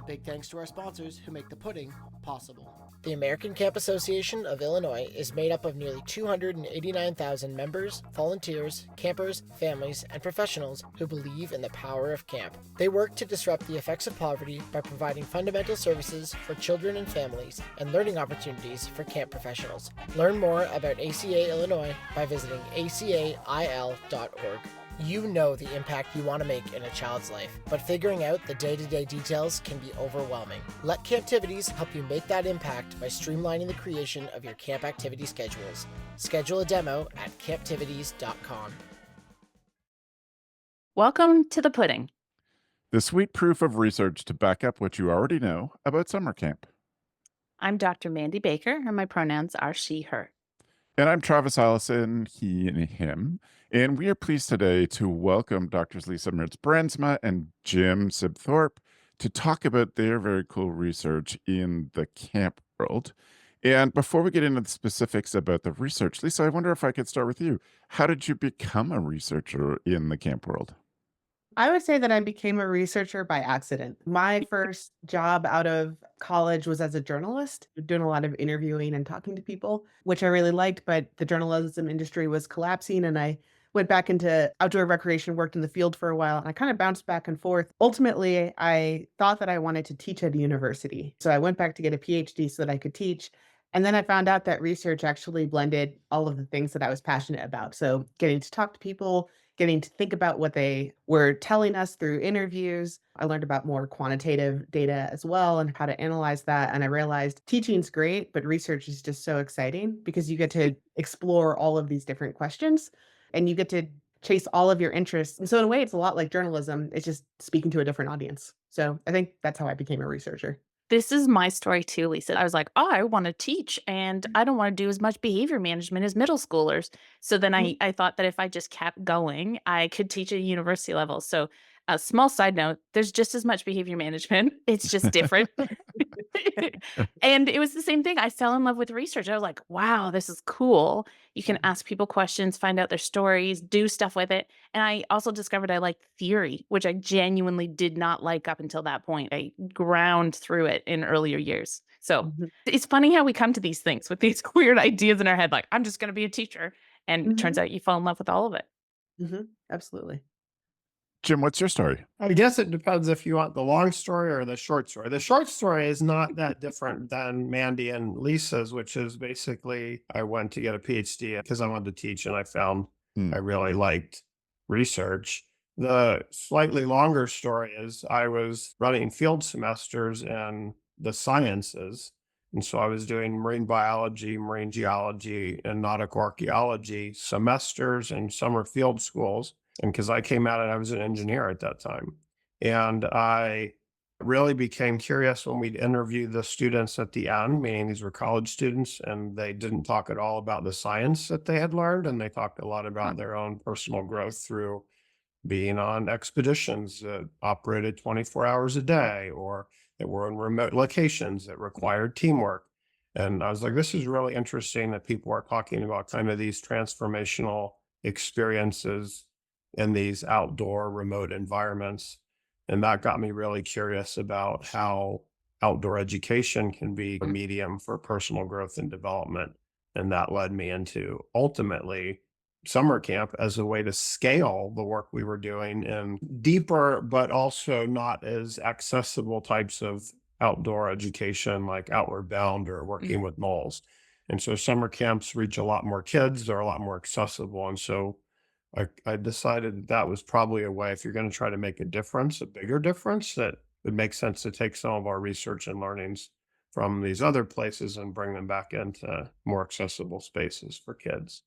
A big thanks to our sponsors who make the pudding possible. The American Camp Association of Illinois is made up of nearly 289,000 members, volunteers, campers, families, and professionals who believe in the power of camp. They work to disrupt the effects of poverty by providing fundamental services for children and families and learning opportunities for camp professionals. Learn more about ACA Illinois by visiting acail.org. You know the impact you want to make in a child's life, but figuring out the day-to-day details can be overwhelming. Let Camptivities help you make that impact by streamlining the creation of your camp activity schedules. Schedule a demo at camptivities.com. Welcome to the pudding. The sweet proof of research to back up what you already know about summer camp. I'm Dr. Mandi Baker, and my pronouns are she, her. And I'm Travis Allison, he and him. And we are pleased today to welcome Drs. Meerts-Brandsma and Jim Sibthorp to talk about their very cool research in the camp world. And before we get into the specifics about the research, Lisa, I wonder if I could start with you. How did you become a researcher in the camp world? I would say that I became a researcher by accident. My first job out of college was as a journalist, doing a lot of interviewing and talking to people, which I really liked, but the journalism industry was collapsing and I went back into outdoor recreation, worked in the field for a while, and I kind of bounced back and forth. Ultimately, I thought that I wanted to teach at a university. So I went back to get a PhD so that I could teach. And then I found out that research actually blended all of the things that I was passionate about. So getting to talk to people, getting to think about what they were telling us through interviews. I learned about more quantitative data as well and how to analyze that. And I realized teaching's great, but research is just so exciting because you get to explore all of these different questions and you get to chase all of your interests. And so in a way, it's a lot like journalism. It's just speaking to a different audience. So I think that's how I became a researcher. This is my story too, Lisa. I was like, oh, I want to teach and I don't want to do as much behavior management as middle schoolers. So then I thought that if I just kept going, I could teach at a university level. So a small side note, there's just as much behavior management. It's just different. And it was the same thing. I fell in love with research. I was like, wow, this is cool. You can ask people questions, find out their stories, do stuff with it. And I also discovered I liked theory, which I genuinely did not like up until that point. I ground through it in earlier years. So it's funny how we come to these things with these weird ideas in our head, like, I'm just going to be a teacher. And it turns out you fall in love with all of it. Absolutely. Jim, what's your story? I guess it depends if you want the long story or the short story. The short story is not that different than Mandi and Lisa's, which is basically I went to get a PhD because I wanted to teach and I found I really liked research. The slightly longer story is I was running field semesters in the sciences. And so I was doing marine biology, marine geology, and nautical archaeology semesters and summer field schools. And because I came out and I was an engineer at that time. And I really became curious when we'd interview the students at the end, meaning these were college students, and they didn't talk at all about the science that they had learned. And they talked a lot about their own personal growth through being on expeditions that operated 24 hours a day or that were in remote locations that required teamwork. And I was like, this is really interesting that people are talking about kind of these transformational experiences in these outdoor remote environments. And that got me really curious about how outdoor education can be a medium for personal growth and development. And that led me into ultimately summer camp as a way to scale the work we were doing in deeper, but also not as accessible types of outdoor education like Outward Bound or working with moles. And so summer camps reach a lot more kids, they're a lot more accessible. And so I decided that was probably a way, if you're going to try to make a difference, a bigger difference, that it makes sense to take some of our research and learnings from these other places and bring them back into more accessible spaces for kids.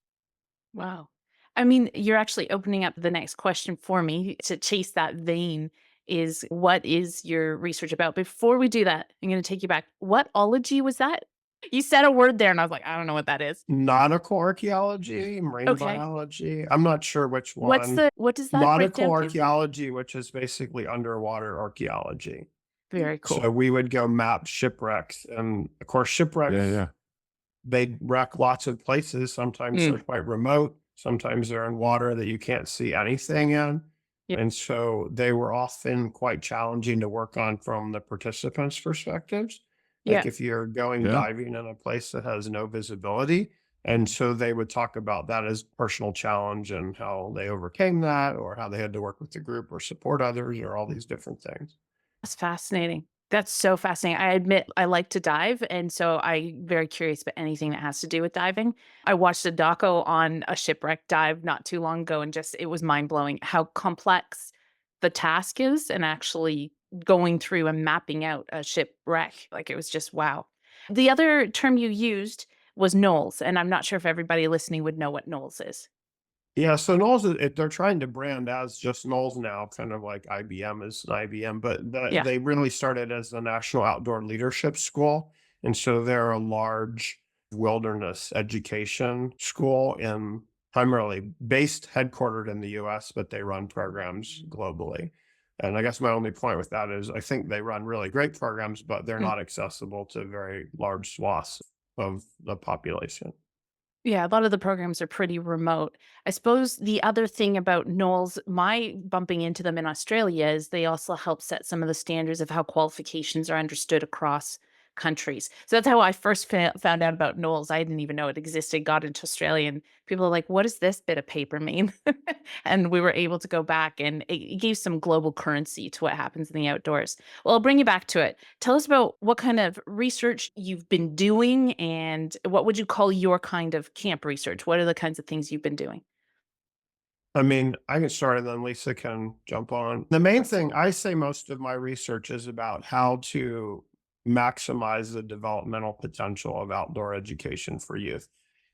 Wow. I mean, you're actually opening up the next question for me to chase that vein is what is your research about? Before we do that, I'm going to take you back. What ology was that? You said a word there and I was like, I don't know what that is. Nautical archaeology, marine biology. I'm not sure which one. What does that break Nautical down to? archaeology, which is basically underwater archaeology. Very cool. So we would go map shipwrecks. And of course, shipwrecks, they wreck lots of places. Sometimes they're quite remote. Sometimes they're in water that you can't see anything in. Yeah. And so they were often quite challenging to work on from the participants' perspectives. Like Yeah. if you're going Yeah. diving in a place that has no visibility. And so they would talk about that as personal challenge and how they overcame that, or how they had to work with the group or support others, or all these different things. That's fascinating. That's so fascinating. I admit I like to dive, and so I'm very curious about anything that has to do with diving. I watched a doco on a shipwreck dive not too long ago, and just it was mind blowing how complex the task is, and actually going through and mapping out a shipwreck. Like it was just wow. The other term you used was knolls, and I'm not sure if everybody listening would know what knolls is. Yeah, so Knowles, they're trying to brand as just Knowles now, kind of like IBM is an IBM, but Yeah. they really started as the National Outdoor Leadership School. And so they're a large wilderness education school in primarily based headquartered in the US, but they run programs globally. And I guess my only point with that is I think they run really great programs, but they're Mm. not accessible to very large swaths of the population. Yeah, a lot of the programs are pretty remote. I suppose the other thing about Knowles, my bumping into them in Australia, is they also help set some of the standards of how qualifications are understood across countries. So that's how I first found out about Knowles. I didn't even know it existed, got into Australia, and people are like, what does this bit of paper mean? And we were able to go back, and it gave some global currency to what happens in the outdoors. Well, I'll bring you back to it. Tell us about what kind of research you've been doing and what would you call your kind of camp research? What are the kinds of things you've been doing? I mean, I can start and then Lisa can jump on. The main thing I say most of my research is about how to maximize the developmental potential of outdoor education for youth.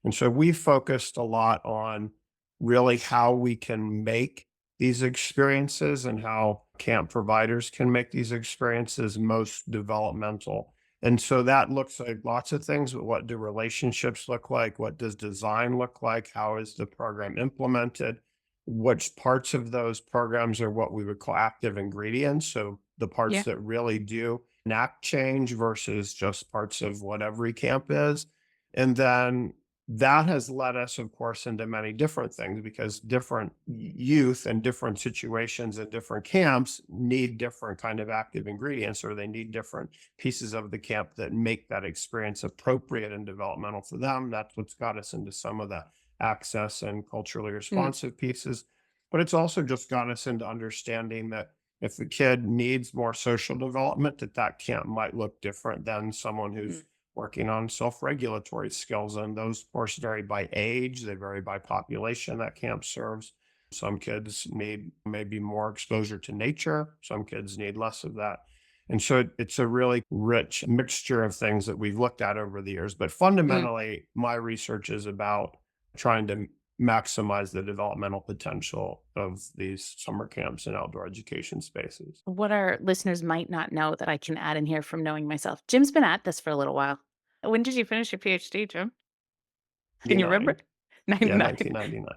And so we focused a lot on really how we can make these experiences and how camp providers can make these experiences most developmental. And so that looks like lots of things, but what do relationships look like? What does design look like? How is the program implemented? Which parts of those programs are what we would call active ingredients. So the parts Yeah. that really do enact change versus just parts of what every camp is. And then that has led us, of course, into many different things because different youth and different situations and different camps need different kind of active ingredients, or they need different pieces of the camp that make that experience appropriate and developmental for them. That's what's got us into some of the access and culturally Mm, responsive pieces. But it's also just got us into understanding that if the kid needs more social development, that camp might look different than someone mm, who's working on self-regulatory skills. And those, of course, vary by age, they vary by population that camp serves. Some kids need maybe more exposure to nature, some kids need less of that. And so it's a really rich mixture of things that we've looked at over the years. But mm. fundamentally, my research is about trying to maximize the developmental potential of these summer camps and outdoor education spaces. What our listeners might not know that I can add in here from knowing myself. Jim's been at this for a little while. When did you finish your PhD, Jim? Can you remember? 99. Yeah, 99. 1999.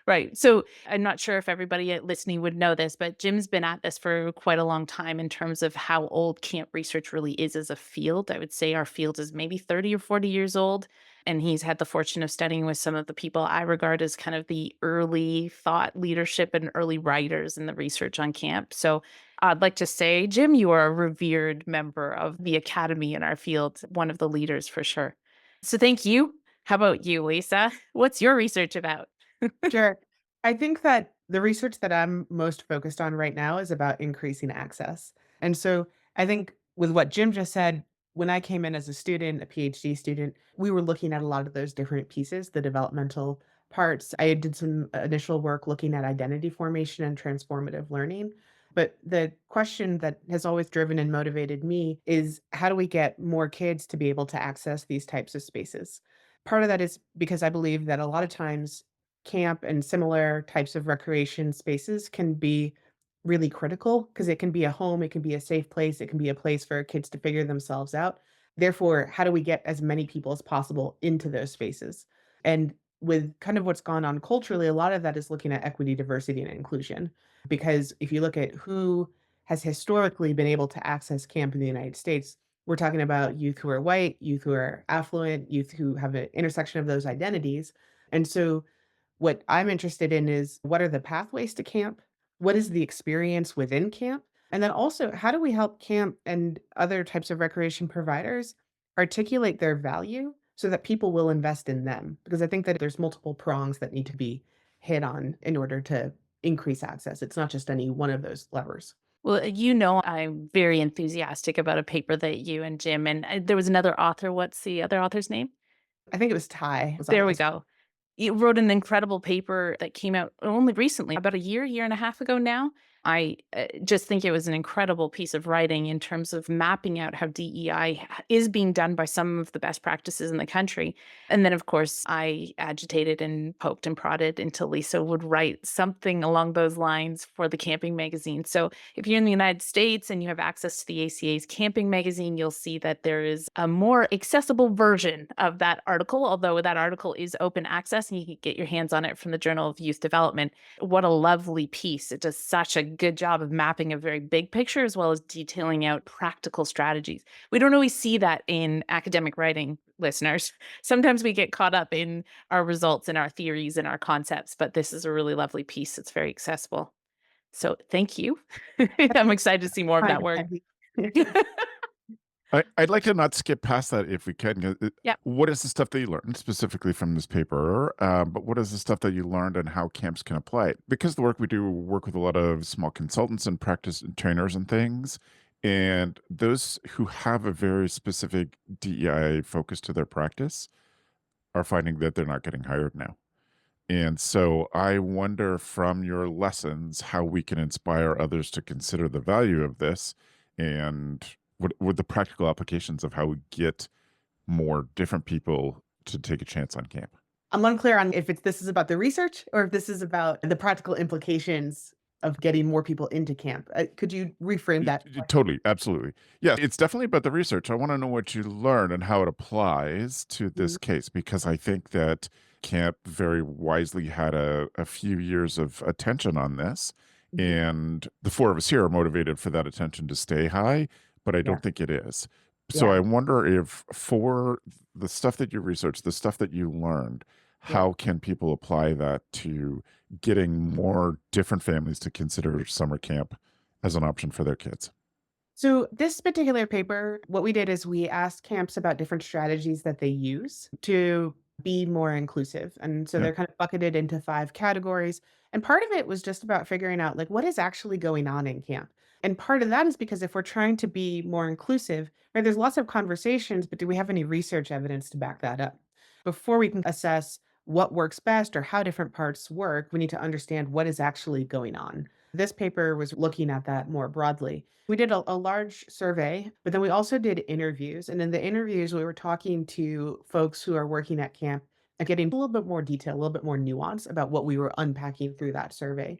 Right. So I'm not sure if everybody listening would know this, but Jim's been at this for quite a long time in terms of how old camp research really is as a field. I would say our field is maybe 30 or 40 years old. And he's had the fortune of studying with some of the people I regard as kind of the early thought leadership and early writers in the research on camp. So I'd like to say, Jim, you are a revered member of the academy in our field, one of the leaders for sure. So thank you. How about you, Lisa? What's your research about? Sure. I think that the research that I'm most focused on right now is about increasing access. And so I think with what Jim just said, when I came in as a student, a PhD student, we were looking at a lot of those different pieces, the developmental parts. I did some initial work looking at identity formation and transformative learning. But the question that has always driven and motivated me is how do we get more kids to be able to access these types of spaces? Part of that is because I believe that a lot of times camp and similar types of recreation spaces can be really critical because it can be a home, it can be a safe place, it can be a place for kids to figure themselves out. Therefore, how do we get as many people as possible into those spaces? And with kind of what's gone on culturally, a lot of that is looking at equity, diversity, and inclusion. Because if you look at who has historically been able to access camp in the United States, we're talking about youth who are white, youth who are affluent, youth who have an intersection of those identities. And so what I'm interested in is what are the pathways to camp? What is the experience within camp? And then also, how do we help camp and other types of recreation providers articulate their value so that people will invest in them? Because I think that there's multiple prongs that need to be hit on in order to increase access. It's not just any one of those levers. Well, I'm very enthusiastic about a paper that you and Jim and there was another author. What's the other author's name? I think it was Ty was on There we this. go. You wrote an incredible paper that came out only recently, about a year and a half ago now. I just think it was an incredible piece of writing in terms of mapping out how DEI is being done by some of the best practices in the country. And then, of course, I agitated and poked and prodded until Lisa would write something along those lines for the camping magazine. So if you're in the United States and you have access to the ACA's camping magazine, you'll see that there is a more accessible version of that article, although that article is open access and you can get your hands on it from the Journal of Youth Development. What a lovely piece. It does such a good job of mapping a very big picture as well as detailing out practical strategies. We don't always see that in academic writing, listeners. Sometimes we get caught up in our results and our theories and our concepts, but this is a really lovely piece that's very accessible. So thank you. I'm excited to see more of Kind that of work. heavy. I'd like to not skip past that if we can. Yeah. What is the stuff that you learned specifically from this paper? But what is the stuff that you learned and how camps can apply it? Because the work we do work with a lot of small consultants and practice trainers and things. And those who have a very specific DEI focus to their practice are finding that they're not getting hired now. And so I wonder from your lessons how we can inspire others to consider the value of this and what the practical applications of how we get more different people to take a chance on camp. I'm unclear on if this is about the research or if this is about the practical implications of getting more people into camp. Could you reframe that? Totally, absolutely. Yeah, it's definitely about the research. I want to know what you learned and how it applies to this Mhm. case, because I think that camp very wisely had a few years of attention on this. Mhm. And the four of us here are motivated for that attention to stay high, but I Yeah. don't think it is. So Yeah. I wonder if for the stuff that you researched, the stuff that you learned, Yeah. how can people apply that to getting more different families to consider summer camp as an option for their kids? So this particular paper, what we did is we asked camps about different strategies that they use to be more inclusive. And so Yeah. they're kind of bucketed into 5 categories. And part of it was just about figuring out like what is actually going on in camp. And part of that is because if we're trying to be more inclusive, right, there's lots of conversations, but do we have any research evidence to back that up? Before we can assess what works best or how different parts work, we need to understand what is actually going on. This paper was looking at that more broadly. We did a large survey, but then we also did interviews. And in the interviews, we were talking to folks who are working at camp and getting a little bit more detail, a little bit more nuance about what we were unpacking through that survey.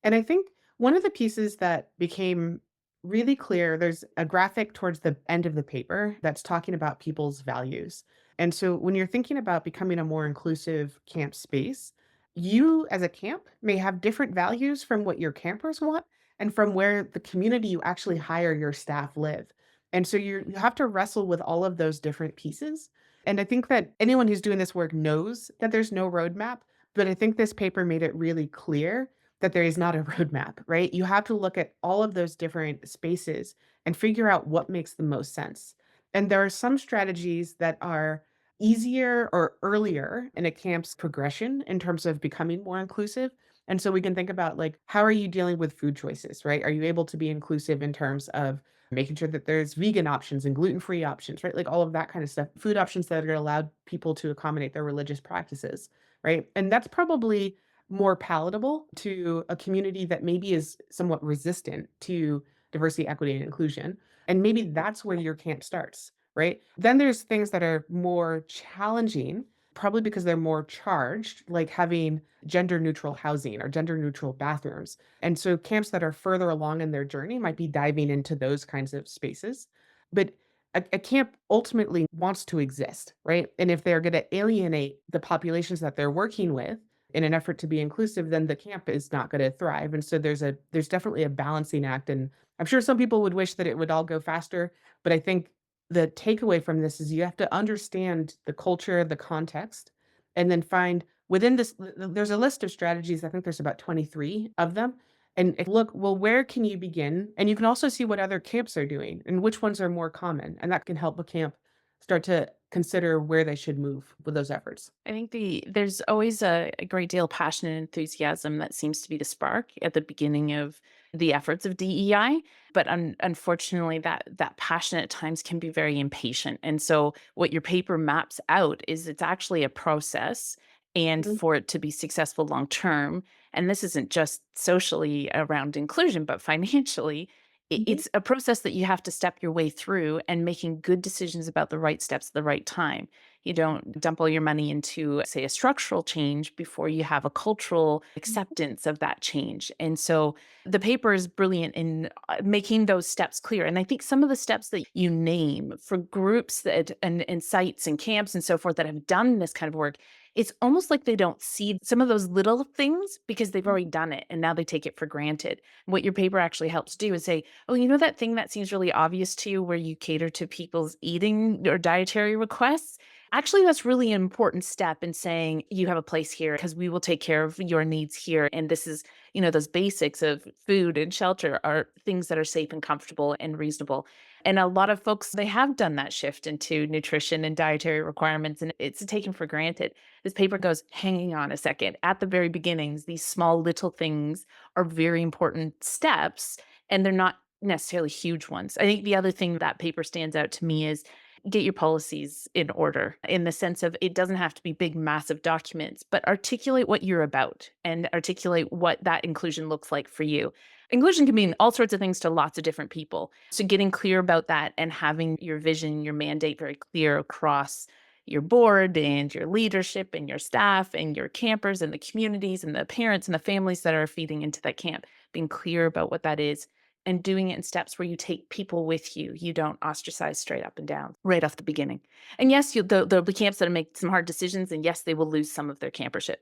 And I think one of the pieces that became really clear, there's a graphic towards the end of the paper that's talking about people's values. And so when you're thinking about becoming a more inclusive camp space, you as a camp may have different values from what your campers want and from where the community you actually hire your staff live. And so you have to wrestle with all of those different pieces. And I think that anyone who's doing this work knows that there's no roadmap, but I think this paper made it really clear that there is not a roadmap, right? You have to look at all of those different spaces and figure out what makes the most sense. And there are some strategies that are easier or earlier in a camp's progression in terms of becoming more inclusive. And so we can think about like, how are you dealing with food choices, right? Are you able to be inclusive in terms of making sure that there's vegan options and gluten-free options, right? Like all of that kind of stuff, food options that are allowed people to accommodate their religious practices, right? And that's probably more palatable to a community that maybe is somewhat resistant to diversity, equity, and inclusion. And maybe that's where your camp starts, right? Then there's things that are more challenging, probably because they're more charged, like having gender neutral housing or gender neutral bathrooms. And so camps that are further along in their journey might be diving into those kinds of spaces. But a camp ultimately wants to exist, right? And if they're going to alienate the populations that they're working with in an effort to be inclusive, then the camp is not going to thrive. And so there's definitely a balancing act. And I'm sure some people would wish that it would all go faster, but I think the takeaway from this is you have to understand the culture, the context, and then find within this there's a list of strategies, I think there's about 23 of them, and look, well, where can you begin? And you can also see what other camps are doing and which ones are more common. And that can help a camp start to consider where they should move with those efforts. I think there's always a great deal of passion and enthusiasm that seems to be the spark at the beginning of the efforts of DEI, but unfortunately, that passion at times can be very impatient. And so, what your paper maps out is it's actually a process, and Mhm. for it to be successful long term, and this isn't just socially around inclusion, but financially. Mhm. It's a process that you have to step your way through and making good decisions about the right steps at the right time. You don't dump all your money into, say, a structural change before you have a cultural acceptance of that change. And so the paper is brilliant in making those steps clear. And I think some of the steps that you name for groups that and sites and camps and so forth that have done this kind of work, it's almost like they don't see some of those little things because they've already done it and now they take it for granted. What your paper actually helps do is say, oh, you know that thing that seems really obvious to you where you cater to people's eating or dietary requests? Actually, that's really an important step in saying you have a place here because we will take care of your needs here. And this is, those basics of food and shelter are things that are safe and comfortable and reasonable. And a lot of folks, they have done that shift into nutrition and dietary requirements, and it's taken for granted. This paper goes, hanging on a second. At the very beginnings, these small little things are very important steps, and they're not necessarily huge ones. I think the other thing that paper stands out to me is get your policies in order in the sense of it doesn't have to be big, massive documents, but articulate what you're about and articulate what that inclusion looks like for you. Inclusion can mean all sorts of things to lots of different people. So getting clear about that and having your vision, your mandate very clear across your board and your leadership and your staff and your campers and the communities and the parents and the families that are feeding into that camp, being clear about what that is and doing it in steps where you take people with you. You don't ostracize straight up and down right off the beginning. And yes, there'll be camps that make some hard decisions, and yes, they will lose some of their campership.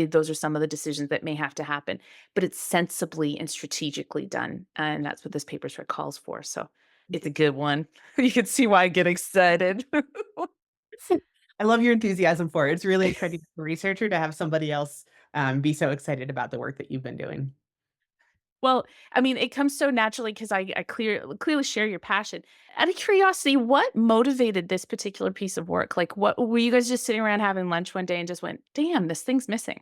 Those are some of the decisions that may have to happen, but it's sensibly and strategically done, and that's what this paper sort of calls for. So it's a good one. You can see why I get excited. I love your enthusiasm for it. It's really exciting as a researcher to have somebody else be so excited about the work that you've been doing. Well, I mean, it comes so naturally because I clearly share your passion. Out of curiosity, what motivated this particular piece of work? Like, what were you guys just sitting around having lunch one day and just went, "Damn, this thing's missing."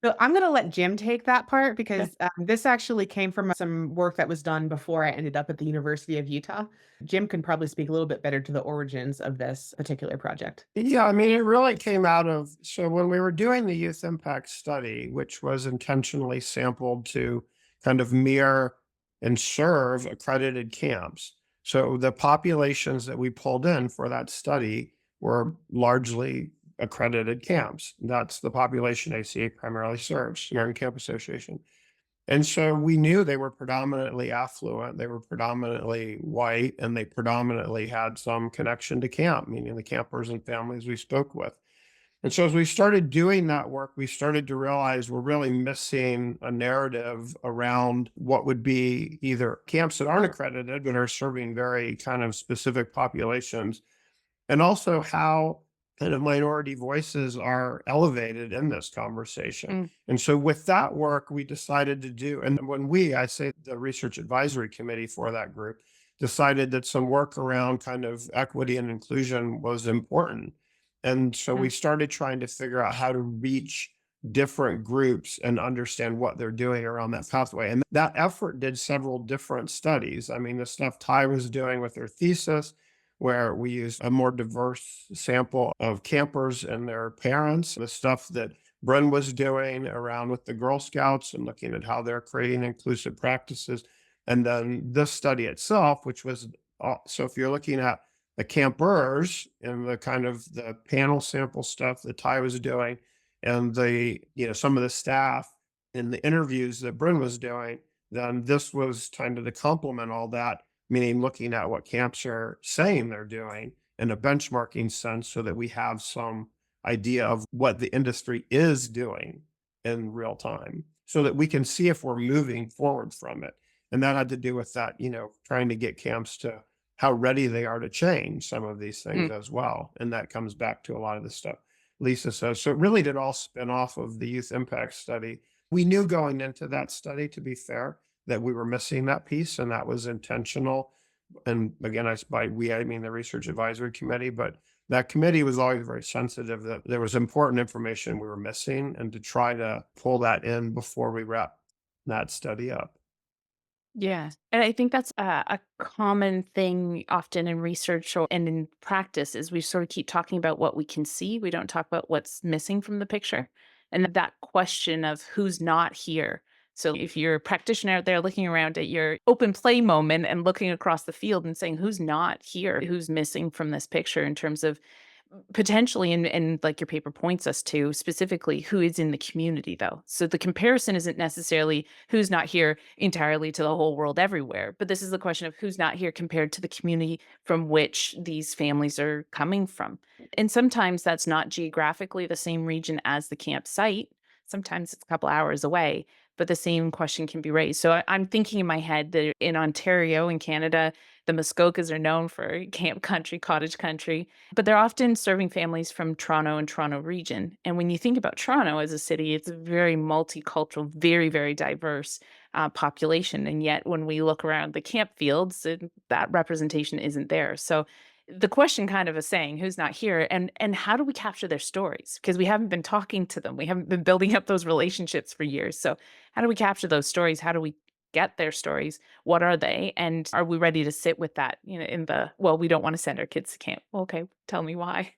So I'm going to let Jim take that part Okay. because this actually came from some work that was done before I ended up at the University of Utah. Jim can probably speak a little bit better to the origins of this particular project. Yeah, I mean, it really came out of so when we were doing the youth impact study, which was intentionally sampled to kind of mirror and serve accredited camps. So the populations that we pulled in for that study were largely accredited camps. That's the population ACA primarily serves, American Camp Association. And so we knew they were predominantly affluent, they were predominantly white, and they predominantly had some connection to camp, meaning the campers and families we spoke with. And so as we started doing that work, we started to realize we're really missing a narrative around what would be either camps that aren't accredited, but are serving very kind of specific populations, and also how kind of minority voices are elevated in this conversation. Mm, And so with that work, we decided to do, and when I say the research advisory committee for that group, decided that some work around kind of equity and inclusion was important. And so we mm, started trying to figure out how to reach different groups and understand what they're doing around that pathway. And that effort did several different studies. I mean, the stuff Ty was doing with her thesis, where we used a more diverse sample of campers and their parents, the stuff that Bren was doing around with the Girl Scouts and looking at how they're creating inclusive practices. And then this study itself, which was so if you're looking at the campers and the kind of the panel sample stuff that Ty was doing and the, some of the staff in the interviews that Bren was doing, then this was kind of to complement all that, meaning looking at what camps are saying they're doing in a benchmarking sense so that we have some idea of what the industry is doing in real time so that we can see if we're moving forward from it. And that had to do with that, trying to get camps to how ready they are to change some of these things mm. as well. And that comes back to a lot of the stuff Lisa says. So it really did all spin off of the youth impact study We knew going into that study, to be fair, that we were missing that piece, and that was intentional. And again, by we, I mean the research advisory committee, but that committee was always very sensitive that there was important information we were missing, and to try to pull that in before we wrap that study up. Yeah. And I think that's a common thing often in research and in practice is we sort of keep talking about what we can see. We don't talk about what's missing from the picture. And that question of who's not here. So if you're a practitioner out there looking around at your open play moment and looking across the field and saying, who's not here, who's missing from this picture in terms of potentially, and like your paper points us to specifically who is in the community though. So the comparison isn't necessarily who's not here entirely to the whole world everywhere, but this is the question of who's not here compared to the community from which these families are coming from. And sometimes that's not geographically the same region as the campsite. Sometimes it's a couple hours away, but the same question can be raised. So I'm thinking in my head that in Ontario, in Canada, the Muskokas are known for camp country, cottage country, but they're often serving families from Toronto and Toronto region. And when you think about Toronto as a city, it's a very multicultural, very, very diverse population. And yet, when we look around the camp fields, that representation isn't there. So the question kind of is saying who's not here and how do we capture their stories? Because we haven't been talking to them. We haven't been building up those relationships for years. So how do we capture those stories? How do we get their stories? What are they? And are we ready to sit with that, in the, well, we don't want to send our kids to camp. Well, okay, tell me why.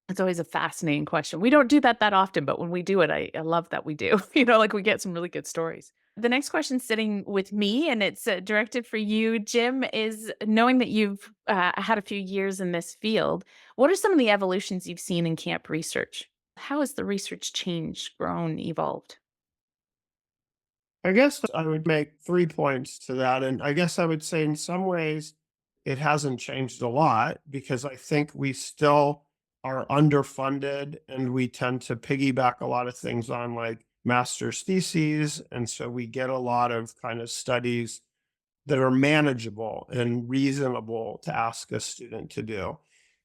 It's always a fascinating question. We don't do that often, but when we do it, I love that we do. Like we get some really good stories. The next question sitting with me, and it's directed for you, Jim, is knowing that you've had a few years in this field, what are some of the evolutions you've seen in camp research? How has the research changed, grown, evolved? I guess I would make 3 points to that. And I guess I would say in some ways it hasn't changed a lot because I think we still are underfunded and we tend to piggyback a lot of things on like master's theses. And so we get a lot of kind of studies that are manageable and reasonable to ask a student to do.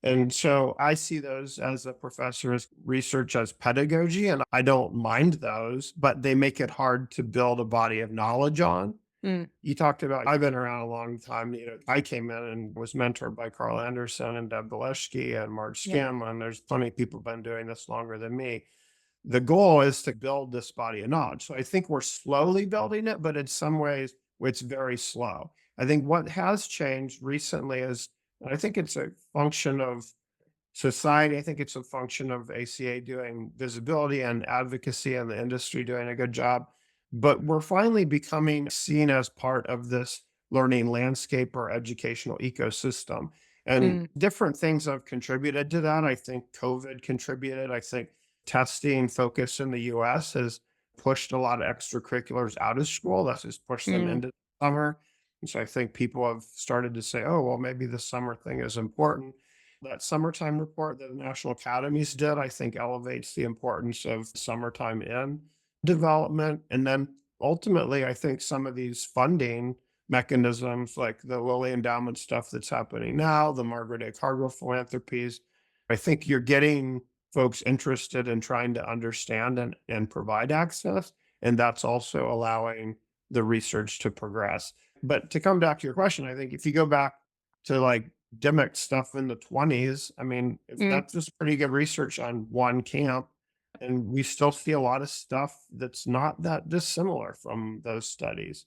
And so I see those as a professor as research as pedagogy, and I don't mind those, but they make it hard to build a body of knowledge on. Mm, You talked about, I've been around a long time. I came in and was mentored by Carl Anderson and Deb Gillespie and Marge yeah. Scanlon. There's plenty of people been doing this longer than me. The goal is to build this body of knowledge. So I think we're slowly building it, but in some ways it's very slow. I think what has changed recently is, I think it's a function of society. I think it's a function of ACA doing visibility and advocacy and the industry doing a good job. But we're finally becoming seen as part of this learning landscape or educational ecosystem. And Mm, different things have contributed to that. I think COVID contributed. I think testing focus in the US has pushed a lot of extracurriculars out of school. That's just pushed them mm, into the summer. And so I think people have started to say, oh, well, maybe the summer thing is important. That summertime report that the National Academies did, I think elevates the importance of summertime in development. And then ultimately, I think some of these funding mechanisms, like the Lilly Endowment stuff that's happening now, the Margaret A. Cargill philanthropies, I think you're getting folks interested in trying to understand and provide access. And that's also allowing the research to progress. But to come back to your question, I think if you go back to like Dimmock stuff in the 20s, I mean, if mm. that's just pretty good research on one camp, and we still see a lot of stuff that's not that dissimilar from those studies.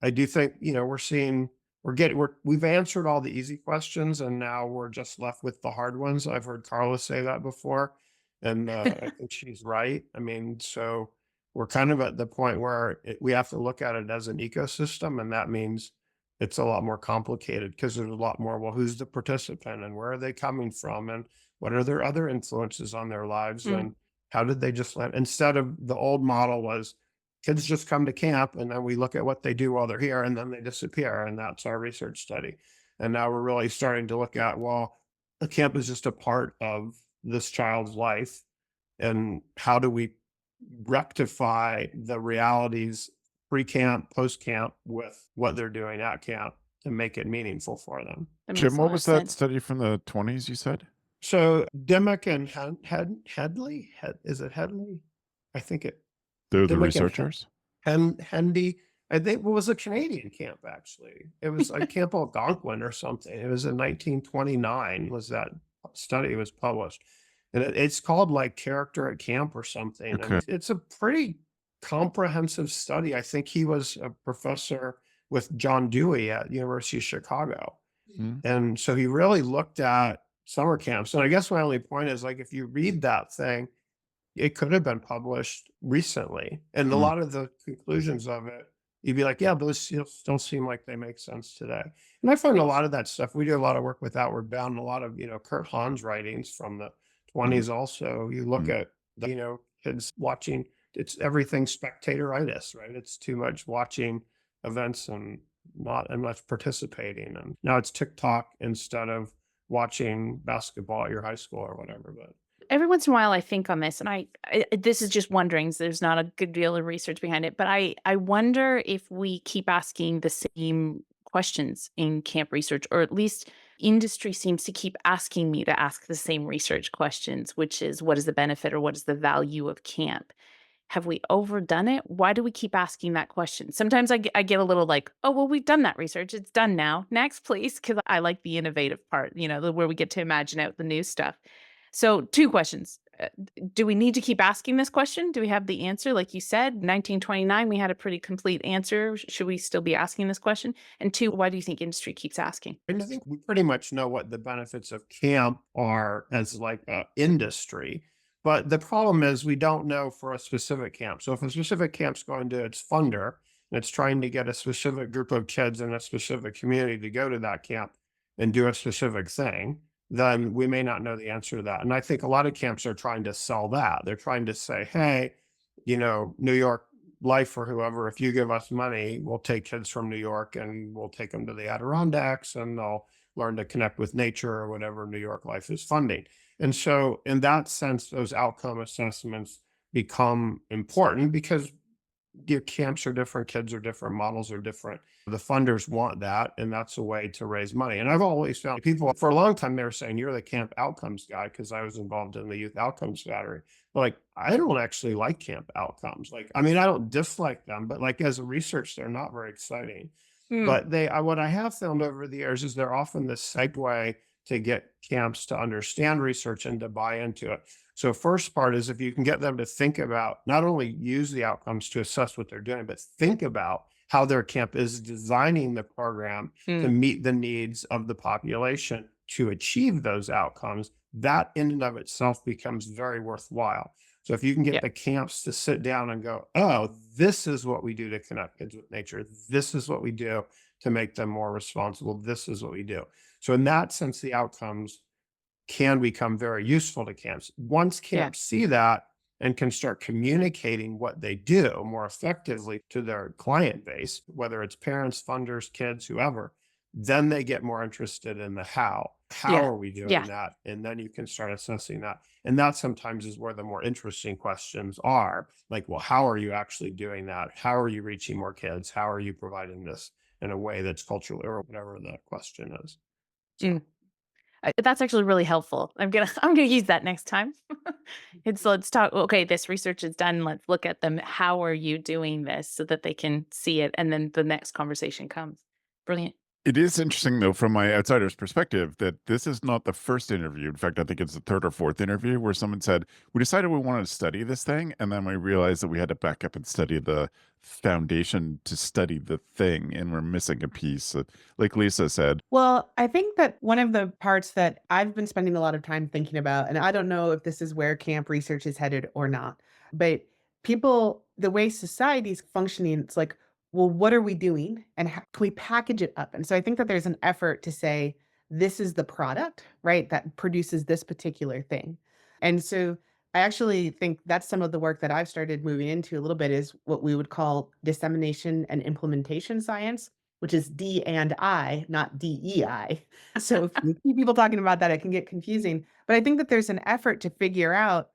I do think, we've answered all the easy questions and now we're just left with the hard ones. I've heard Carla say that before. And I think she's right. I mean, so we're kind of at the point where we have to look at it as an ecosystem. And that means it's a lot more complicated because there's a lot more, well, who's the participant and where are they coming from? And what are their other influences on their lives? Mm. And how did they just let, instead of the old model was kids just come to camp and then we look at what they do while they're here and then they disappear. And that's our research study. And now we're really starting to look at, well, the camp is just a part of this child's life. And how do we rectify the realities pre-camp, post-camp with what they're doing at camp to make it meaningful for them? That makes Jim, a what lot of was that sense. study from the 20s you said? So Dimmock and Headley, is it Headley? I think it, They're They the look at researchers? Hendy. I think it was a Canadian camp actually. It was a Camp Algonquin or something. It was in 1929 was that study was published. And it's called like Character at Camp or something. Okay. And it's a pretty comprehensive study. I think he was a professor with John Dewey at University of Chicago. Mm. And so he really looked at summer camps. And I guess my only point is like if you read that thing, it could have been published recently. And a Mm. lot of the conclusions of it, you'd be like, yeah, those don't seem like they make sense today. And I find a lot of that stuff. We do a lot of work with Outward Bound, and a lot of, Kurt Hahn's writings from the 20s also. You look Mm. at, kids watching, it's everything spectatoritis, right? It's too much watching events and not as much participating. And now it's TikTok instead of watching basketball at your high school or whatever. But Every once in a while I think on this, and this is just wonderings. There's not a good deal of research behind it, but I wonder if we keep asking the same questions in camp research, or at least industry seems to keep asking me to ask the same research questions, which is what is the benefit or what is the value of camp? Have we overdone it? Why do we keep asking that question? Sometimes I get a little like, oh, well, we've done that research. It's done now. Next, please. Because I like the innovative part, where we get to imagine out the new stuff. So, two questions. Do we need to keep asking this question? Do we have the answer? Like you said, 1929, we had a pretty complete answer. Should we still be asking this question? And two, why do you think industry keeps asking? and I think we pretty much know what the benefits of camp are as like a industry. But the problem is we don't know for a specific camp. So if a specific camp's going to its funder and it's trying to get a specific group of kids in a specific community to go to that camp and do a specific thing, then we may not know the answer to that. And I think a lot of camps are trying to sell that. They're trying to say, hey, New York Life or whoever, if you give us money, we'll take kids from New York and we'll take them to the Adirondacks and they'll learn to connect with nature or whatever New York Life is funding. And so, in that sense, those outcome assessments become important because your camps are different, kids are different, models are different. The funders want that, and that's a way to raise money. And I've always found people for a long time they were saying, "You're the camp outcomes guy," because I was involved in the youth outcomes battery. Like, I don't actually like camp outcomes. Like, I mean, I don't dislike them, but like as a research, they're not very exciting. Hmm. But what I have found over the years is they're often the segue to get camps to understand research and to buy into it. So first part is if you can get them to think about not only use the outcomes to assess what they're doing, but think about how their camp is designing the program to Hmm. meet the needs of the population to achieve those outcomes, that in and of itself becomes very worthwhile. So if you can get Yeah. the camps to sit down and go, oh, this is what we do to connect kids with nature. This is what we do to make them more responsible. This is what we do. So in that sense, the outcomes can become very useful to camps. Once Yeah. camps see that and can start communicating what they do more effectively to their client base, whether it's parents, funders, kids, whoever, then they get more interested in the how. How Yeah. are we doing Yeah. that? And then you can start assessing that. And that sometimes is where the more interesting questions are. Like, well, how are you actually doing that? How are you reaching more kids? How are you providing this in a way that's culturally or whatever the question is? So Mm. That's actually really helpful. I'm gonna use that next time. Let's talk. Okay, this research is done. Let's look at them. How are you doing this so that they can see it, and then the next conversation comes. Brilliant. It is interesting, though, from my outsider's perspective, that this is not the first interview. In fact, I think it's the third or fourth interview where someone said, we decided we wanted to study this thing. And then we realized that we had to back up and study the foundation to study the thing. And we're missing a piece. Like Lisa said, Well, I think that one of the parts that I've been spending a lot of time thinking about, and I don't know if this is where camp research is headed or not, but the way society's functioning, it's like, well, what are we doing and how can we package it up? And so I think that there's an effort to say, this is the product, right, that produces this particular thing. And so I actually think that's some of the work that I've started moving into a little bit is what we would call dissemination and implementation science, which is D and I, not DEI. So if you see people talking about that, it can get confusing. But I think that there's an effort to figure out.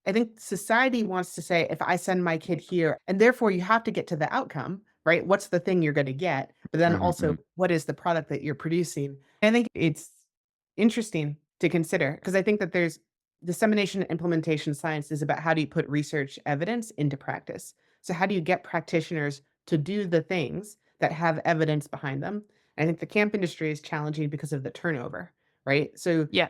I think society wants to say, if I send my kid here, and therefore you have to get to the outcome, right? What's the thing you're going to get? But then also, mhm, what is the product that you're producing? I think it's interesting to consider because I think that dissemination and implementation science is about how do you put research evidence into practice. So how do you get practitioners to do the things that have evidence behind them? And I think the camp industry is challenging because of the turnover, right? So Yeah.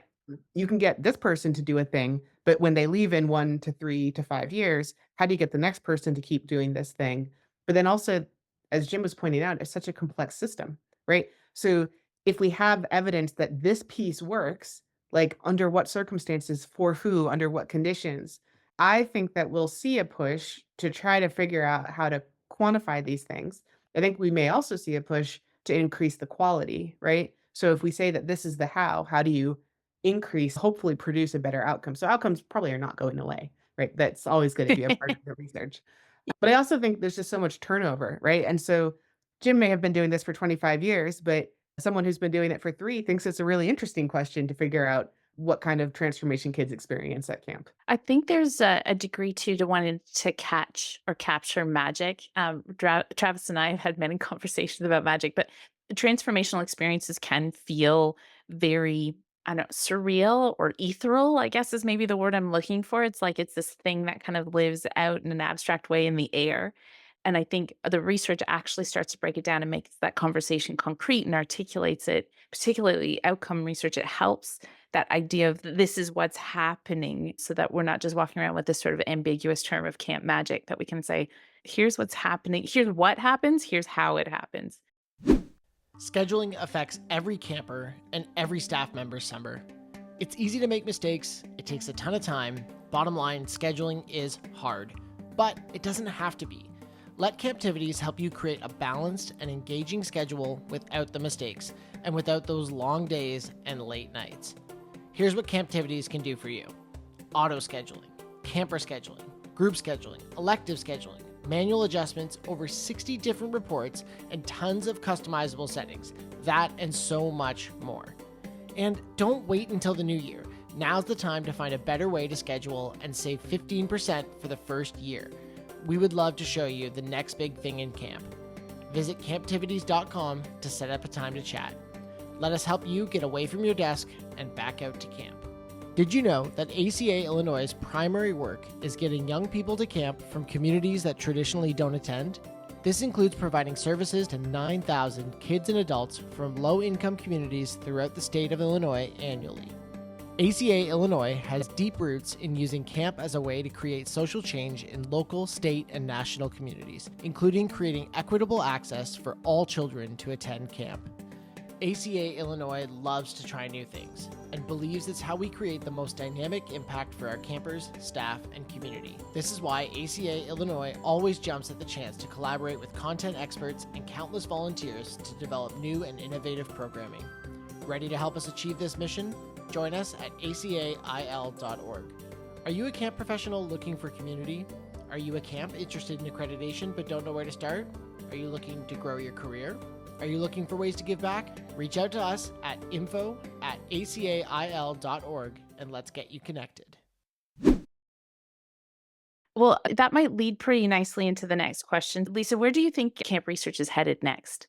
you can get this person to do a thing, but when they leave in 1 to 3 to 5 years, how do you get the next person to keep doing this thing? But then also, as Jim was pointing out, it's such a complex system, right? So if we have evidence that this piece works, like under what circumstances, for who, under what conditions, I think that we'll see a push to try to figure out how to quantify these things. I think we may also see a push to increase the quality, right? So if we say that this is the how do you increase, hopefully produce a better outcome? So outcomes probably are not going away, right? That's always going to be a part of the research. But I also think there's just so much turnover, right? And so Jim may have been doing this for 25 years, but someone who's been doing it for 3 thinks it's a really interesting question to figure out what kind of transformation kids experience at camp. I think there's a degree too to wanting to catch or capture magic. Travis and I have had many conversations about magic, but transformational experiences can feel very, I don't know, surreal or ethereal, I guess is maybe the word I'm looking for. It's like it's this thing that kind of lives out in an abstract way in the air. And I think the research actually starts to break it down and makes that conversation concrete and articulates it, particularly outcome research. It helps that idea of this is what's happening so that we're not just walking around with this sort of ambiguous term of camp magic, that we can say, here's what's happening, here's what happens, here's how it happens. Scheduling affects every camper and every staff member's summer. It's easy to make mistakes, it takes a ton of time. Bottom line, scheduling is hard, but it doesn't have to be. Let Camptivities help you create a balanced and engaging schedule without the mistakes and without those long days and late nights. Here's what Camptivities can do for you. Auto scheduling, camper scheduling, group scheduling, elective scheduling, manual adjustments, over 60 different reports, and tons of customizable settings. That and so much more. And don't wait until the new year. Now's the time to find a better way to schedule and save 15% for the first year. We would love to show you the next big thing in camp. Visit camptivities.com to set up a time to chat. Let us help you get away from your desk and back out to camp. Did you know that ACA Illinois' primary work is getting young people to camp from communities that traditionally don't attend? This includes providing services to 9,000 kids and adults from low-income communities throughout the state of Illinois annually. ACA Illinois has deep roots in using camp as a way to create social change in local, state, and national communities, including creating equitable access for all children to attend camp. ACA Illinois loves to try new things and believes it's how we create the most dynamic impact for our campers, staff, and community. This is why ACA Illinois always jumps at the chance to collaborate with content experts and countless volunteers to develop new and innovative programming. Ready to help us achieve this mission? Join us at acail.org. Are you a camp professional looking for community? Are you a camp interested in accreditation but don't know where to start? Are you looking to grow your career? Are you looking for ways to give back? Reach out to us at info@acail.org and let's get you connected. Well, that might lead pretty nicely into the next question. Lisa, where do you think camp research is headed next?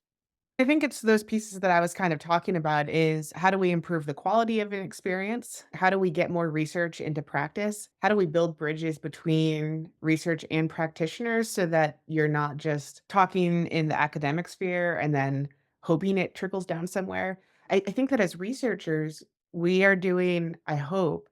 I think it's those pieces that I was kind of talking about is how do we improve the quality of an experience? How do we get more research into practice? How do we build bridges between research and practitioners so that you're not just talking in the academic sphere and then hoping it trickles down somewhere? I think that as researchers, we are doing, I hope,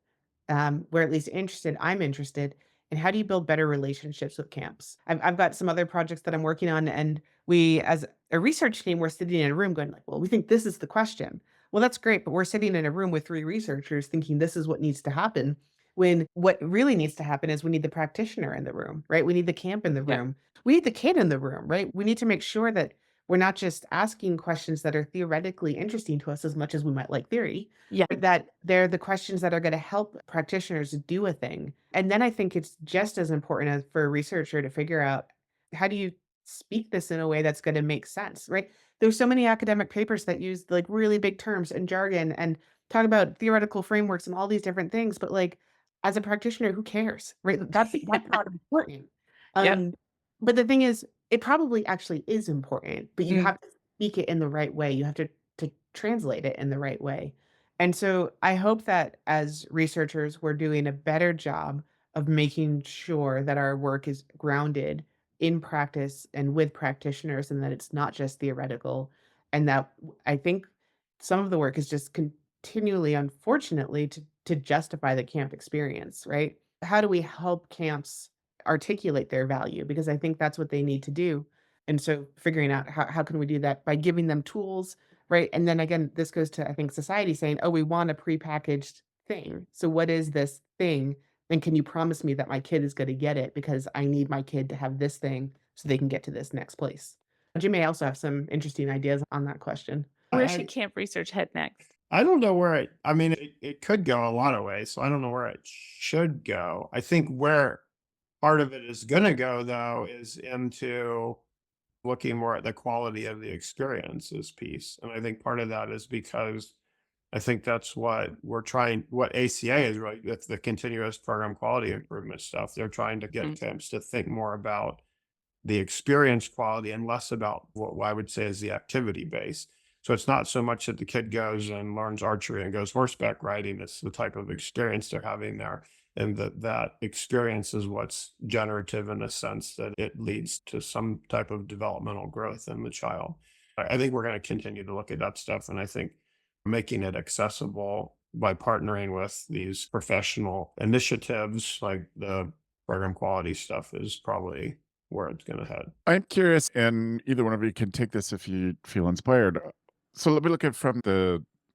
we're at least interested, I'm interested in how do you build better relationships with camps? I've got some other projects that I'm working on, and we, as a research team, we're sitting in a room going like, well, we think this is the question. Well, that's great, but we're sitting in a room with 3 researchers thinking this is what needs to happen. When what really needs to happen is we need the practitioner in the room, right? We need the camp in the Yeah. room. We need the kid in the room, right? We need to make sure that we're not just asking questions that are theoretically interesting to us as much as we might like theory, Yeah. but that they're the questions that are going to help practitioners do a thing. And then I think it's just as important as for a researcher to figure out how do you speak this in a way that's going to make sense, right? There's so many academic papers that use like really big terms and jargon and talk about theoretical frameworks and all these different things, but like as a practitioner, who cares, right? That's not important. Yep. Um, but the thing is, it probably actually is important, but you Mm. have to speak it in the right way. You have to translate it in the right way. And so I hope that as researchers, we're doing a better job of making sure that our work is grounded in practice and with practitioners and that it's not just theoretical. And that I think some of the work is just continually, unfortunately, to justify the camp experience, right? How do we help camps articulate their value? Because I think that's what they need to do. And so figuring out how can we do that by giving them tools. Right, and then again, this goes to, I think, society saying, "Oh, we want a prepackaged thing. So what is this thing? And can you promise me that my kid is gonna get it because I need my kid to have this thing so they can get to this next place?" You may also have some interesting ideas on that question. Where I should camp research head next? I don't know where I mean, it could go a lot of ways, so I don't know where it should go. I think where part of it is gonna go, though, is into looking more at the quality of the experiences piece. And I think part of that is because I think that's what ACA is really, that's the continuous program quality improvement stuff. They're trying to get Mm. camps to think more about the experience quality and less about what I would say is the activity base. So it's not so much that the kid goes and learns archery and goes horseback riding. It's the type of experience they're having there. And that experience is what's generative in a sense that it leads to some type of developmental growth in the child. I think we're going to continue to look at that stuff. And I think making it accessible by partnering with these professional initiatives like the program quality stuff is probably where it's going to head. I'm curious, and either one of you can take this if you feel inspired. So let me look at from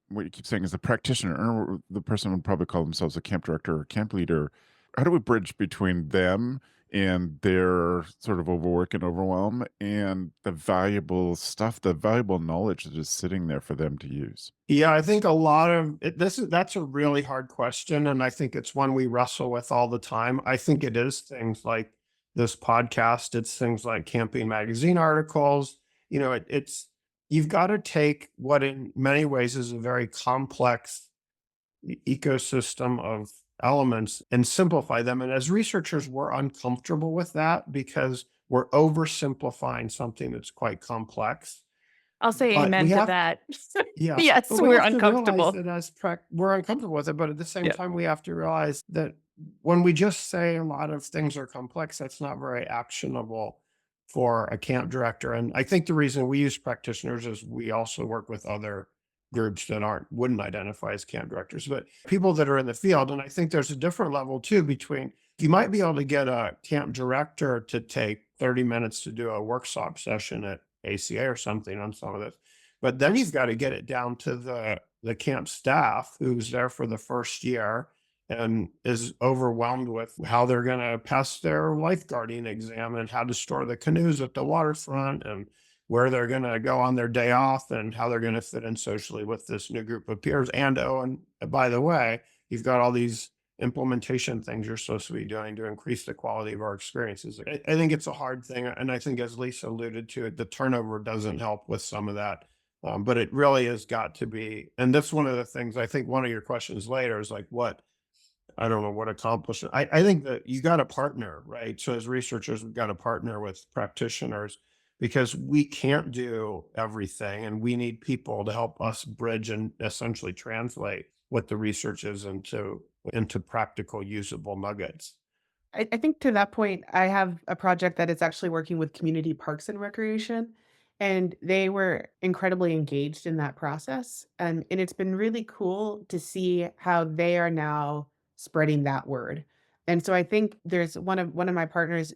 what you keep saying is the practitioner, or the person would probably call themselves a camp director or camp leader. How do we bridge between them and their sort of overwork and overwhelm and the valuable stuff, the valuable knowledge that is sitting there for them to use? Yeah, I think a lot of that's a really hard question. And I think it's one we wrestle with all the time. I think it is things like this podcast, it's things like camping magazine articles. It's you've got to take what in many ways is a very complex ecosystem of elements and simplify them. And as researchers, we're uncomfortable with that because we're oversimplifying something that's quite complex. I'll say But amen we to have that. yeah, Yes, but we we're have to realize uncomfortable. that we're uncomfortable with it, but at the same Yeah. time, we have to realize that when we just say a lot of things are complex, that's not very actionable for a camp director. And I think the reason we use practitioners is we also work with other groups that wouldn't identify as camp directors, but people that are in the field. And I think there's a different level too between you might be able to get a camp director to take 30 minutes to do a workshop session at ACA or something on some of this. But then you've got to get it down to the camp staff who's there for the first year and is overwhelmed with how they're going to pass their lifeguarding exam and how to store the canoes at the waterfront and where they're going to go on their day off and how they're going to fit in socially with this new group of peers. And by the way, you've got all these implementation things you're supposed to be doing to increase the quality of our experiences. I think it's a hard thing. And I think, as Lisa alluded to it, the turnover doesn't help with some of that. But it really has got to be. And that's one of the things I think one of your questions later is like, I don't know what accomplishment. I think that you got to partner, right? So as researchers, we've got to partner with practitioners because we can't do everything and we need people to help us bridge and essentially translate what the research is into practical usable nuggets. I think to that point, I have a project that is actually working with community parks and recreation, and they were incredibly engaged in that process. And it's been really cool to see how they are now spreading that word. And so I think there's one of my partners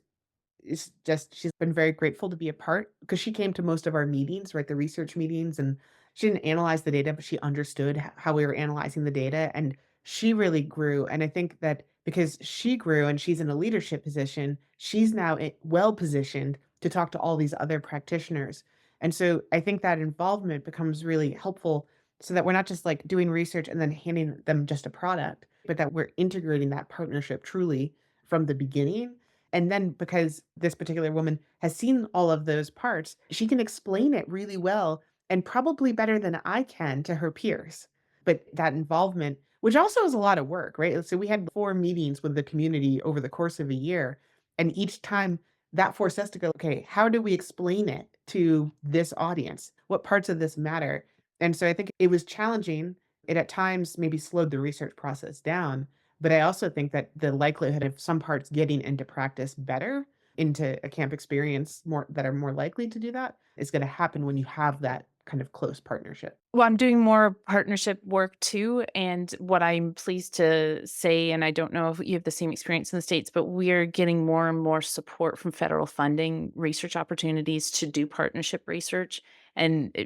is just she's been very grateful to be a part because she came to most of our meetings, right? The research meetings, and she didn't analyze the data, but she understood how we were analyzing the data. And she really grew. And I think that because she grew and she's in a leadership position, she's now well positioned to talk to all these other practitioners. And so I think that involvement becomes really helpful so that we're not just like doing research and then handing them just a product, but that we're integrating that partnership truly from the beginning. And then because this particular woman has seen all of those parts, she can explain it really well and probably better than I can to her peers. But that involvement, which also is a lot of work, right? So we had 4 meetings with the community over the course of a year. And each time that forced us to go, okay, how do we explain it to this audience? What parts of this matter? And so I think it was challenging It at times maybe slowed the research process down, but I also think that the likelihood of some parts getting into practice better, into a camp experience more that are more likely to do that, is going to happen when you have that kind of close partnership. Well, I'm doing more partnership work too. And what I'm pleased to say, and I don't know if you have the same experience in the States, but we're getting more and more support from federal funding, research opportunities to do partnership research. And,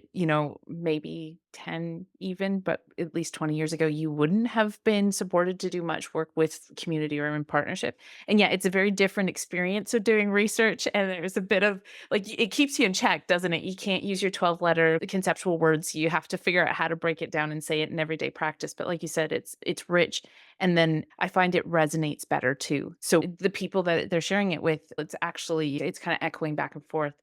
maybe 10 even, but at least 20 years ago, you wouldn't have been supported to do much work with community or in partnership. And yeah, it's a very different experience of doing research. And there's a bit of it keeps you in check, doesn't it? You can't use your 12-letter conceptual words. You have to figure out how to break it down and say it in everyday practice. But like you said, it's rich. And then I find it resonates better too. So the people that they're sharing it with, it's kind of echoing back and forth.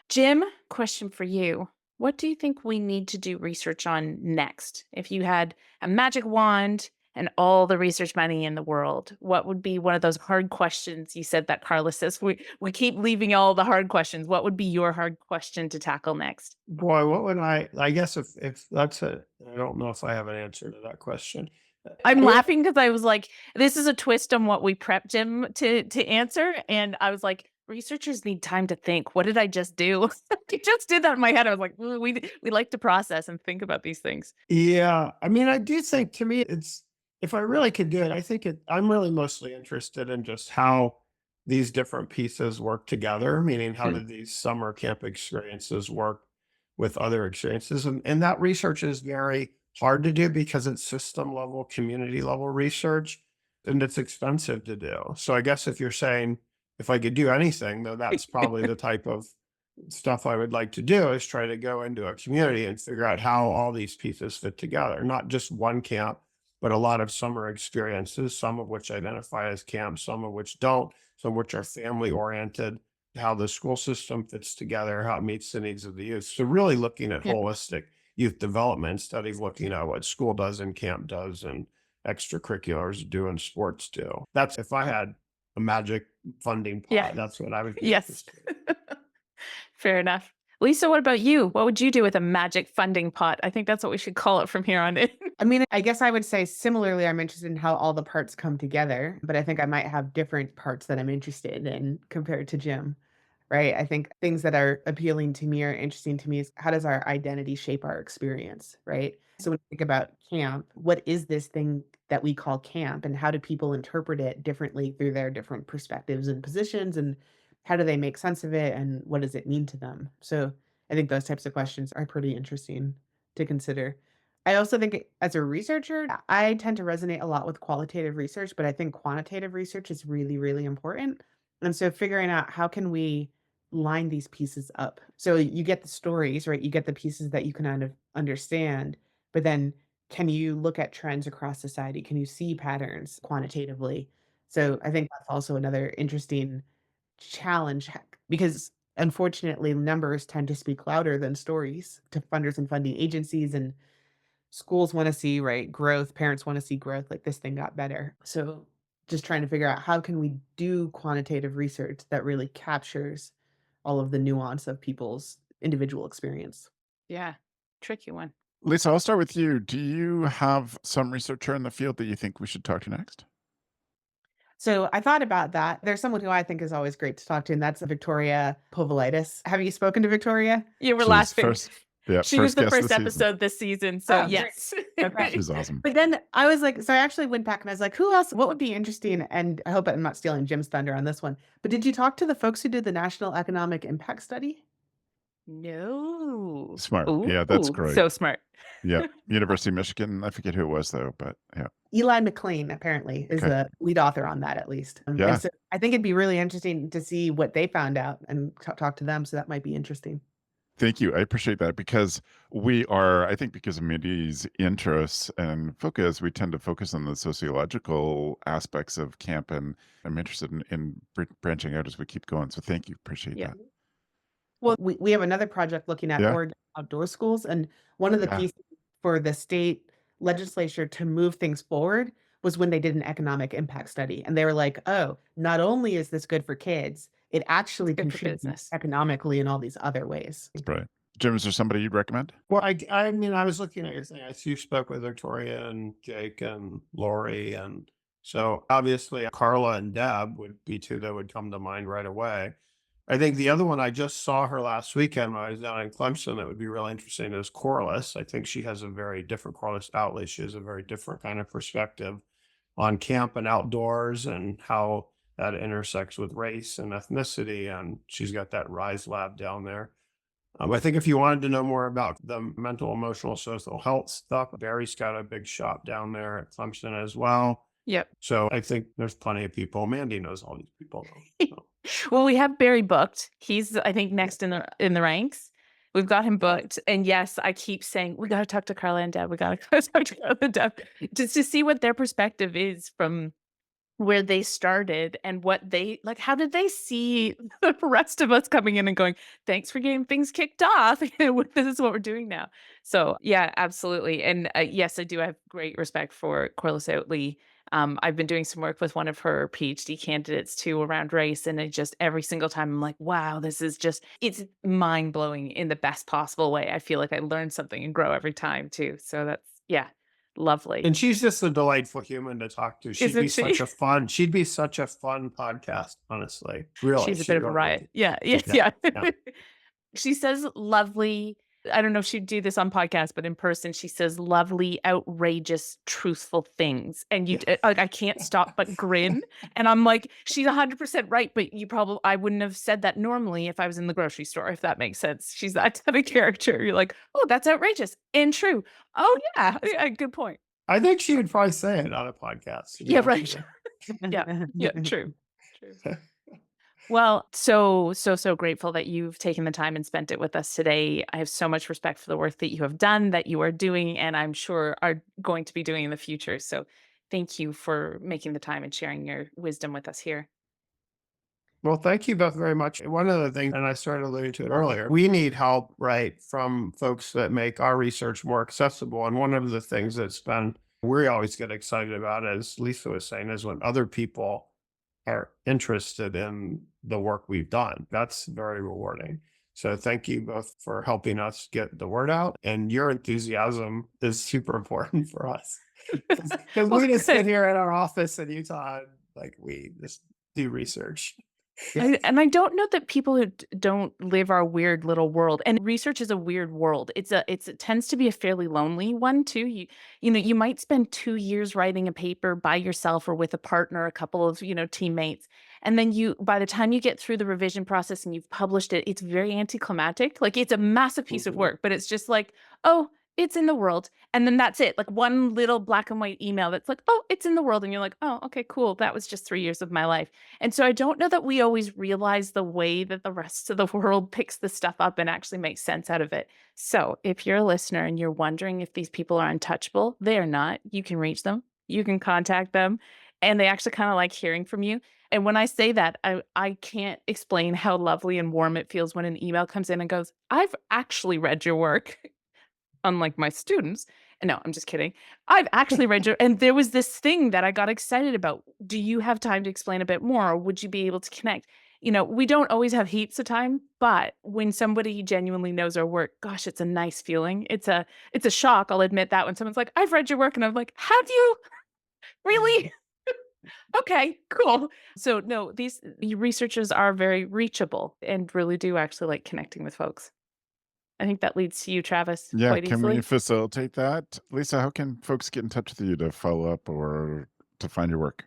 Jim, question for you. What do you think we need to do research on next? If you had a magic wand and all the research money in the world, what would be one of those hard questions? You said that, Carla says we keep leaving all the hard questions. What would be your hard question to tackle next? Boy, what would I guess if that's I don't know if I have an answer to that question. I'm Uh, laughing because I was like, this is a twist on what we prepped Jim to answer. And I was like, researchers need time to think. What did I just do? I just did that in my head. I was like, "Ooh, we like to process and think about these things." Yeah, I mean, I do think to me it's if I really could do it, I'm really mostly interested in just how these different pieces work together, meaning how Hmm. do these summer camp experiences work with other experiences? And that research is very hard to do because it's system level, community level research, and it's expensive to do. So I guess if you're saying if I could do anything, though, that's probably the type of stuff I would like to do is try to go into a community and figure out how all these pieces fit together, not just one camp, but a lot of summer experiences, some of which identify as camps, some of which don't, some of which are family oriented, how the school system fits together, how it meets the needs of the youth. So really looking at Yeah. holistic youth development instead of looking at what school does and camp does and extracurriculars do and sports do. That's if I had a magic funding Yeah. pot, that's what I would be Yes. interested in. Fair enough. Lisa, what about you? What would you do with a magic funding pot? I think that's what we should call it from here on in. I mean, I guess I would say similarly, I'm interested in how all the parts come together, but I think I might have different parts that I'm interested in compared to Jim, right? I think things that are appealing to me or interesting to me is how does our identity shape our experience, right? So when you think about camp, what is this thing that we call camp and how do people interpret it differently through their different perspectives and positions and how do they make sense of it and what does it mean to them? So I think those types of questions are pretty interesting to consider. I also think as a researcher, I tend to resonate a lot with qualitative research, but I think quantitative research is really, really important. And so figuring out how can we line these pieces up. So you get the stories, right? You get the pieces that you can kind of understand, but then can you look at trends across society? Can you see patterns quantitatively? So I think that's also another interesting challenge because unfortunately numbers tend to speak louder than stories to funders and funding agencies and schools wanna see, right, growth, parents wanna see growth, like, this thing got better. So, just trying to figure out how can we do quantitative research that really captures all of the nuance of people's individual experience. Yeah. Tricky one. Lisa, I'll start with you. Do you have some researcher in the field that you think we should talk to next? So, I thought about that. There's someone who I think is always great to talk to, and that's Victoria Povolitis. Have you spoken to Victoria? You were She was laughing. first, yeah, She was first the guest first this season. episode this season. So, Oh, great. yes. Okay. She's awesome. But then I was like so I actually went back and I was like, "Who else what would be interesting?" And I hope I'm not stealing Jim's thunder on this one, but did you talk to the folks who did the National Economic Impact Study? No. Smart. Yeah, that's Ooh, great. so smart. Yeah. University of Michigan. I forget who it was though, but yeah. Eli McLean apparently is Okay. the lead author on that at least. Yeah. And so I think it'd be really interesting to see what they found out and talk to them. So that might be interesting. Thank you. I appreciate that because we are, I think because of Mandi's interests and focus, we tend to focus on the sociological aspects of camp, and I'm interested in branching out as we keep going. So thank you. Appreciate Yeah. that. Well, we have another project looking at Yeah. Oregon outdoor schools. And one of the Yeah. pieces for the state legislature to move things forward was when they did an economic impact study. And they were like, oh, not only is this good for kids, it actually Good for contributes business. economically in all these other ways. That's right. Jim, is there somebody you'd recommend? Well, I mean, I was looking at your thing. I see you spoke with Victoria and Jake and Lori. And so obviously Carla and Deb would be two that would come to mind right away. I think the other one, I just saw her last weekend when I was down in Clemson, that would be really interesting is Corliss. I think she has a very different Corliss outlet. She has a very different kind of perspective on camp and outdoors and how that intersects with race and ethnicity. And she's got that RISE lab down there. I think if you wanted to know more about the mental, emotional, social health stuff, Barry's got a big shop down there at Clemson as well. Yep. So I think there's plenty of people. Mandi knows all these people, though. So. Well, we have Barry booked. He's, I think, next in the ranks. We've got him booked. And yes, I keep saying, we got to talk to Carla and Deb. We got to talk to Carla and Deb just to see what their perspective is from where they started and what they like. How did they see the rest of us coming in and going, thanks for getting things kicked off. This is what we're doing now. So yeah, absolutely. And yes, I do have great respect for Corliss Oatley. I've been doing some work with one of her PhD candidates too around race. And it just every single time I'm like, wow, this is just, it's mind blowing in the best possible way. I feel like I learn something and grow every time too. So that's, yeah, lovely. And she's just a delightful human to talk to. She'd be such a fun podcast, honestly. Really. She's a bit of a riot. Yeah. She says lovely. I don't know if she'd do this on podcast, but in person, she says lovely, outrageous, truthful things. And like, I can't stop but grin. And I'm like, she's 100% right. But I wouldn't have said that normally if I was in the grocery store, if that makes sense. She's that type of character. You're like, oh, that's outrageous and true. Oh, yeah. Good point. I think she would probably say it on a podcast. Yeah, right. Yeah, true. Well, so grateful that you've taken the time and spent it with us today. I have so much respect for the work that you have done, that you are doing, and I'm sure are going to be doing in the future. So thank you for making the time and sharing your wisdom with us here. Well, thank you both very much. One of the things, and I started alluding to it earlier, we need help, right, from folks that make our research more accessible. And one of the things we always get excited about, as Lisa was saying, is when other people are interested in the work we've done. That's very rewarding. So thank you both for helping us get the word out. And your enthusiasm is super important for us. Because we just sit here in our office in Utah and like we just do research. And I don't know that people who don't live our weird little world, and research is a weird world. It tends to be a fairly lonely one too. You might spend 2 years writing a paper by yourself or with a partner, a couple of, teammates. And then by the time you get through the revision process and you've published it, it's very anticlimactic. Like it's a massive piece of work, but it's just like, oh, it's in the world. And then that's it. Like one little black and white email that's like, oh, it's in the world. And you're like, oh, okay, cool. That was just 3 years of my life. And so I don't know that we always realize the way that the rest of the world picks this stuff up and actually makes sense out of it. So if you're a listener and you're wondering if these people are untouchable, they are not. You can reach them. You can contact them. And they actually kind of like hearing from you. And when I say that, I can't explain how lovely and warm it feels when an email comes in and goes, I've actually read your work. Unlike my students. And no, I'm just kidding. I've actually read your, and there was this thing that I got excited about. Do you have time to explain a bit more? Or would you be able to connect? We don't always have heaps of time, but when somebody genuinely knows our work, gosh, it's a nice feeling. It's a shock. I'll admit that when someone's like, I've read your work. And I'm like, have you really? Okay, cool. So no, these researchers are very reachable and really do actually like connecting with folks. I think that leads to you, Travis. Yeah, quite can easily. we facilitate that? Lisa, how can folks get in touch with you to follow up or to find your work?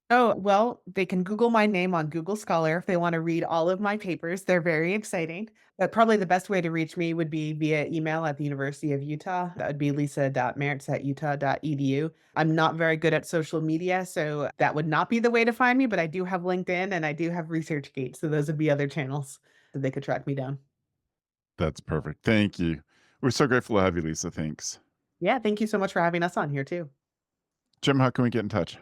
Oh, well, they can Google my name on Google Scholar if they want to read all of my papers. They're very exciting. But probably the best way to reach me would be via email at the University of Utah. That would be lisa.meerts@utah.edu. I'm not very good at social media, so that would not be the way to find me, but I do have LinkedIn and I do have ResearchGate. So those would be other channels that they could track me down. That's perfect. Thank you. We're so grateful to have you, Lisa. Thanks. Yeah, thank you so much for having us on here too. Jim, how can we get in touch?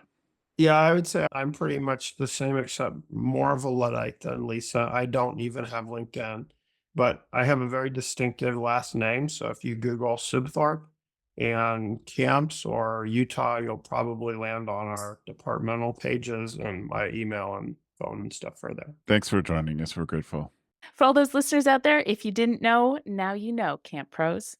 Yeah, I would say I'm pretty much the same, except more of a Luddite than Lisa. I don't even have LinkedIn, but I have a very distinctive last name. So if you Google Sibthorp and camps or Utah, you'll probably land on our departmental pages and my email and phone and stuff for there. Thanks for joining us. We're grateful. For all those listeners out there, if you didn't know, now you know, Camp Pros.